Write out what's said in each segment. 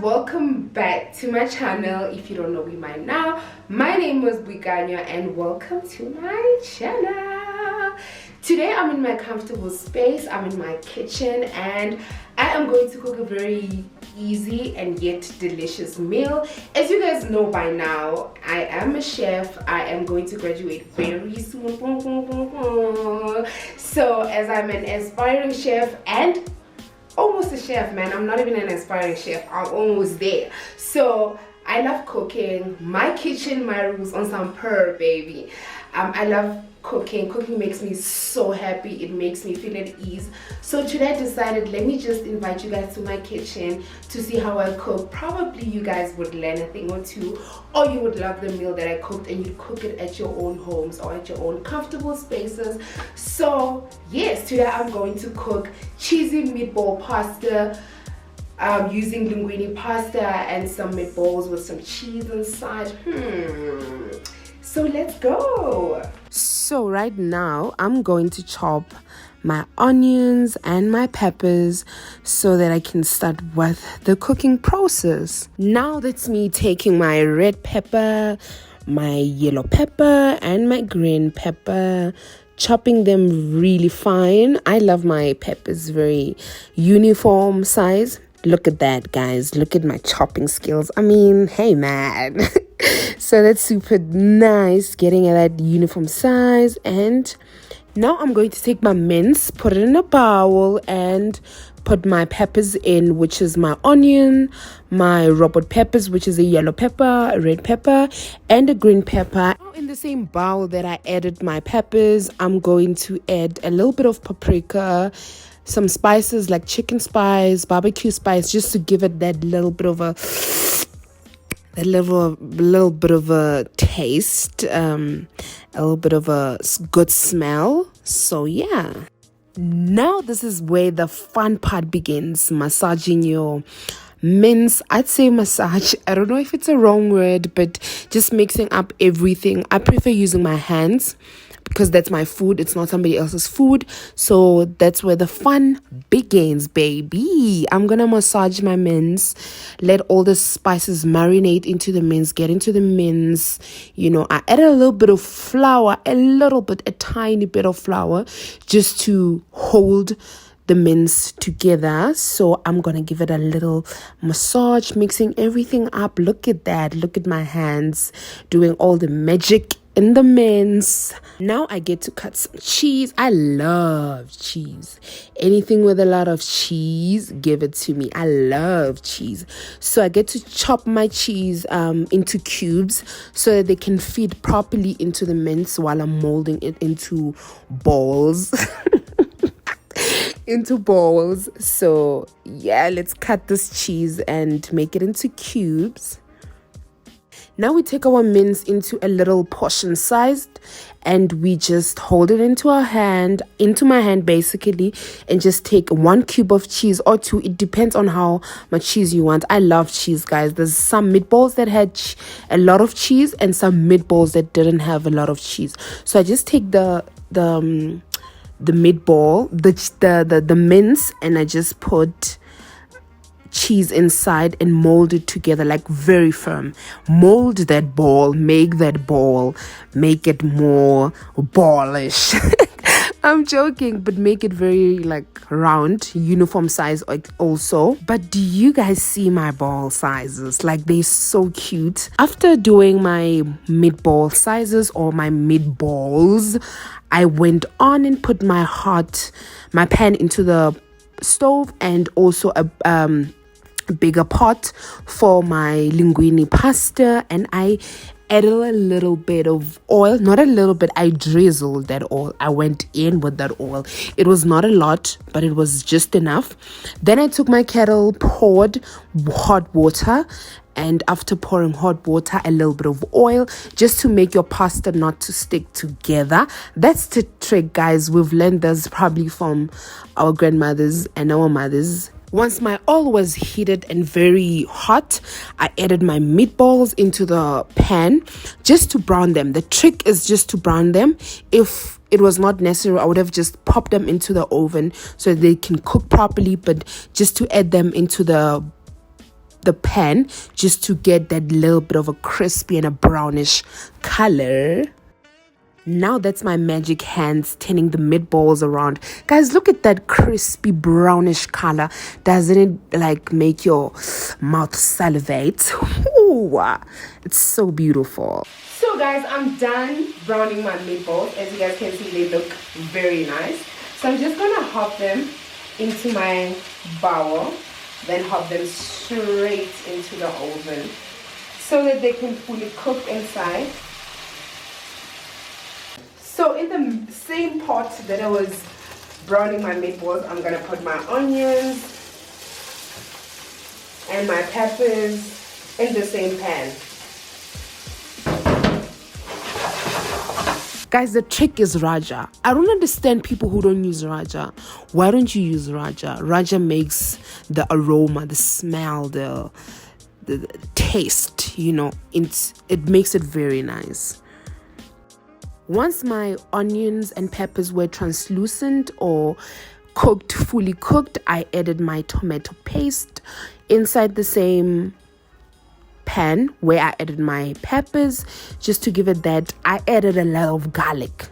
welcome back to my channel. If you don't know me by now, my name is Boikanyo and welcome to my channel. Today I'm in my comfortable space. I'm in my kitchen and I am going to cook a very easy and yet delicious meal. As you guys know by now, I am a chef. I am going to graduate very soon. So as I'm an aspiring chef and almost a chef, man, I'm not even an aspiring chef, I'm almost there. So I love cooking. My kitchen, my rules on some purr, baby. I love cooking. Cooking makes me so happy. It makes me feel at ease. So today I decided, let me just invite you guys to my kitchen to see how I cook. Probably you guys would learn a thing or two, or you would love the meal that I cooked and you cook it at your own homes or at your own comfortable spaces. So yes, today I'm going to cook cheesy meatball pasta using linguine pasta and some meatballs with some cheese inside. So let's go. So right now I'm going to chop my onions and my peppers so that I can start with the cooking process. Now that's me taking my red pepper, my yellow pepper and my green pepper, chopping them really fine. I love my peppers very uniform size. Look at that, guys. Look at my chopping skills. I mean, hey man. So that's super nice, getting at that uniform size. And now I'm going to take my mince, put it in a bowl and put my peppers in, which is my onion, my robot peppers, which is a yellow pepper, a red pepper and a green pepper. In the same bowl that I added my peppers, I'm going to add a little bit of paprika, some spices like chicken spice, barbecue spice, just to give it that little bit of a taste, a little bit of a good smell. So yeah, now this is where the fun part begins, massaging your mince. I'd say massage, I don't know if it's a wrong word, but just mixing up everything. I prefer using my hands because that's my food, it's not somebody else's food. So that's where the fun begins, baby. I'm gonna massage my mince, let all the spices marinate into the mince, get into the mince. You know, I added a little bit of flour, a tiny bit of flour, just to hold the mince together. So I'm gonna give it a little massage, mixing everything up. Look at that, look at my hands doing all the magic in the mince. Now I get to cut some cheese. I love cheese. Anything with a lot of cheese, give it to me. I love cheese. So I get to chop my cheese into cubes so that they can feed properly into the mince while I'm molding it into balls. Into balls. So yeah, let's cut this cheese and make it into cubes. Now we take our mince into a little portion sized and we just hold it into my hand basically, and just take 1 cube of cheese or 2. It depends on how much cheese you want. I love cheese, guys. There's some meatballs that had a lot of cheese and some meatballs that didn't have a lot of cheese. So I just take the meatball, the mince, and I just put cheese inside and mold it together, like very firm. Mold that ball, make that ball, make it more ballish. I'm joking, but make it very like round, uniform size also. But do you guys see my ball sizes? Like, they're so cute. After doing my meatball sizes or my meatballs, I went on and put my pan into the stove, and also a bigger pot for my linguine pasta, and I added a little bit of oil. Not a little bit, I drizzled that oil. I went in with that oil. It was not a lot, but it was just enough. Then I took my kettle, poured hot water, and after pouring hot water, a little bit of oil, just to make your pasta not to stick together. That's the trick, guys. We've learned this probably from our grandmothers and our mothers. Once my oil was heated and very hot, I added my meatballs into the pan just to brown them. The trick is just to brown them. If it was not necessary, I would have just popped them into the oven so they can cook properly, but just to add them into the the pan just to get that little bit of a crispy and a brownish color. Now that's my magic hands turning the meatballs around. Guys, look at that crispy brownish color. Doesn't it like make your mouth salivate? Ooh, it's so beautiful. So guys, I'm done browning my meatballs. As you guys can see, they look very nice. So I'm just gonna hop them into my bowl, then hop them straight into the oven so that they can fully cook inside. So in the same pot that I was browning my meatballs, I'm gonna put my onions and my peppers in the same pan. Guys, the trick is Raja. I don't understand people who don't use Raja. Why don't you use Raja? Raja makes the aroma, the smell, the taste, you know, it makes it very nice. Once my onions and peppers were translucent or cooked, fully cooked, I added my tomato paste inside the same pan where I added my peppers. Just to give it that, I added a lot of garlic.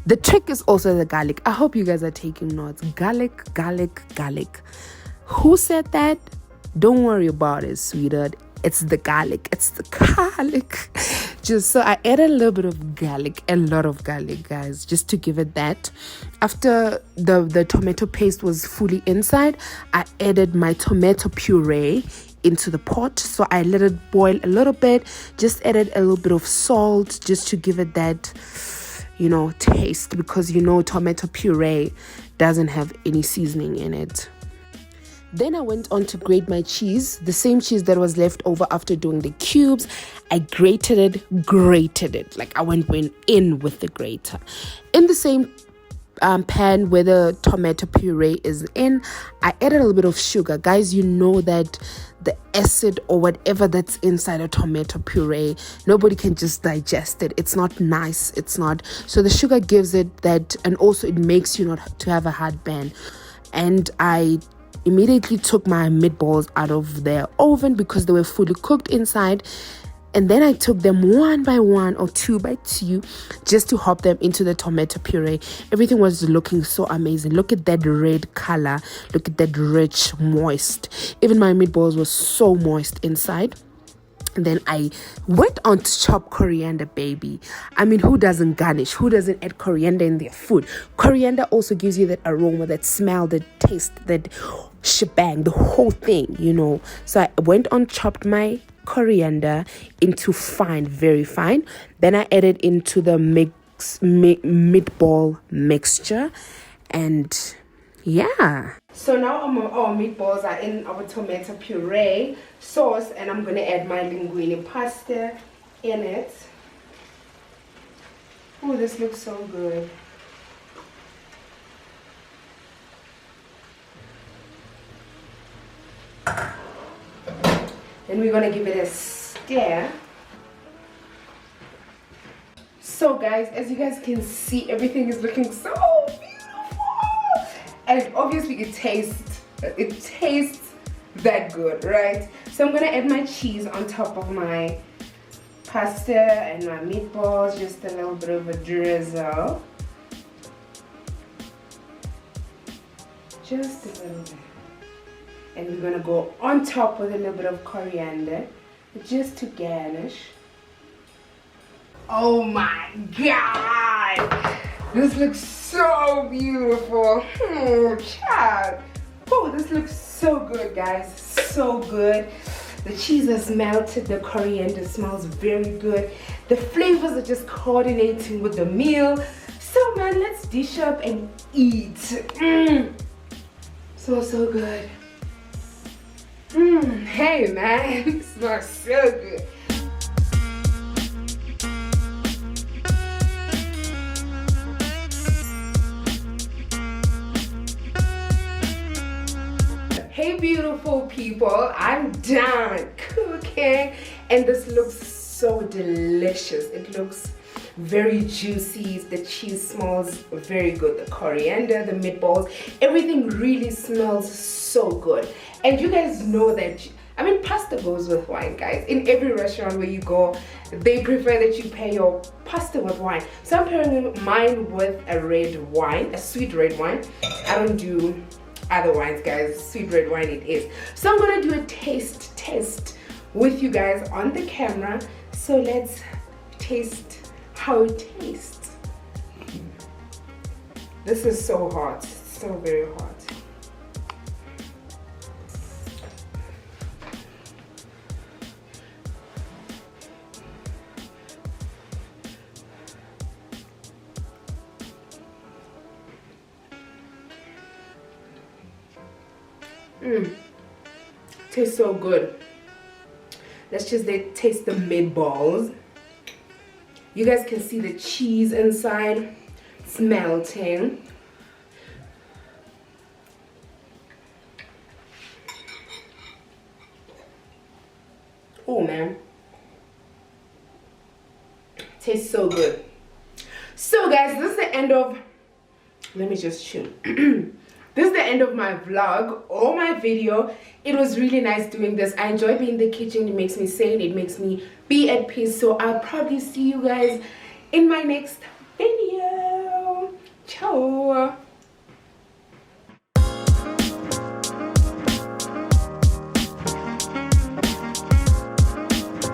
The trick is also the garlic. I hope you guys are taking notes. Garlic, garlic, garlic. Who said that? Don't worry about it, sweetheart. It's the garlic. It's the garlic. Just so I added a little bit of garlic, a lot of garlic, guys, just to give it that. After the tomato paste was fully inside, I added my tomato puree into the pot. So I let it boil a little bit, just added a little bit of salt just to give it that, you know, taste, because you know tomato puree doesn't have any seasoning in it. Then I went on to grate my cheese, the same cheese that was left over after doing the cubes. I grated it. Like I went in with the grater. In the same pan where the tomato puree is in, I added a little bit of sugar. Guys, you know that the acid or whatever that's inside a tomato puree, nobody can just digest it. It's not nice. It's not. So the sugar gives it that, and also it makes you not to have a heartburn. And I immediately took my meatballs out of their oven because they were fully cooked inside, and then I took them one by one or two by two just to hop them into the tomato puree. Everything was looking so amazing. Look at that red color. Look at that rich, moist. Even my meatballs were so moist inside. And then I went on to chop coriander, baby. I mean, who doesn't garnish? Who doesn't add coriander in their food? Coriander also gives you that aroma, that smell, that taste, that shebang, the whole thing, you know. So I went on, chopped my coriander into fine, very fine. Then I added into the meatball mixture, and yeah. So now our meatballs are in our tomato puree sauce, and I'm going to add my linguine pasta in it. Oh, this looks so good. Then we're going to give it a stir. So guys, as you guys can see, everything is looking so beautiful. And obviously it tastes that good, right? So I'm gonna add my cheese on top of my pasta and my meatballs, just a little bit of a drizzle. Just a little bit. And we're gonna go on top with a little bit of coriander just to garnish. Oh my god! This looks so beautiful. Child. Oh, this looks so good, guys. So good. The cheese has melted. The coriander smells very good. The flavors are just coordinating with the meal. So, man, let's dish up and eat. So good. Hey, man. It smells so good. Hey beautiful people, I'm done cooking and this looks so delicious. It looks very juicy. The cheese smells very good. The coriander, the meatballs, everything really smells so good. And you guys know that I mean, pasta goes with wine, guys. In every restaurant where you go, they prefer that you pair your pasta with wine. So I'm pairing mine with a red wine, a sweet red wine. I don't do other wines, guys. Sweet red wine it is. So I'm gonna do a taste test with you guys on the camera. So let's taste how it tastes. This is so hot, so very hot. Tastes so good. Let's just taste the meatballs. You guys can see the cheese inside. It's melting. Oh man. Tastes so good. So guys, this is the end of, let me just chew. This is the end of my vlog or my video. It was really nice doing this. I enjoy being in the kitchen. It makes me sane. It makes me be at peace. So I'll probably see you guys in my next video. Ciao.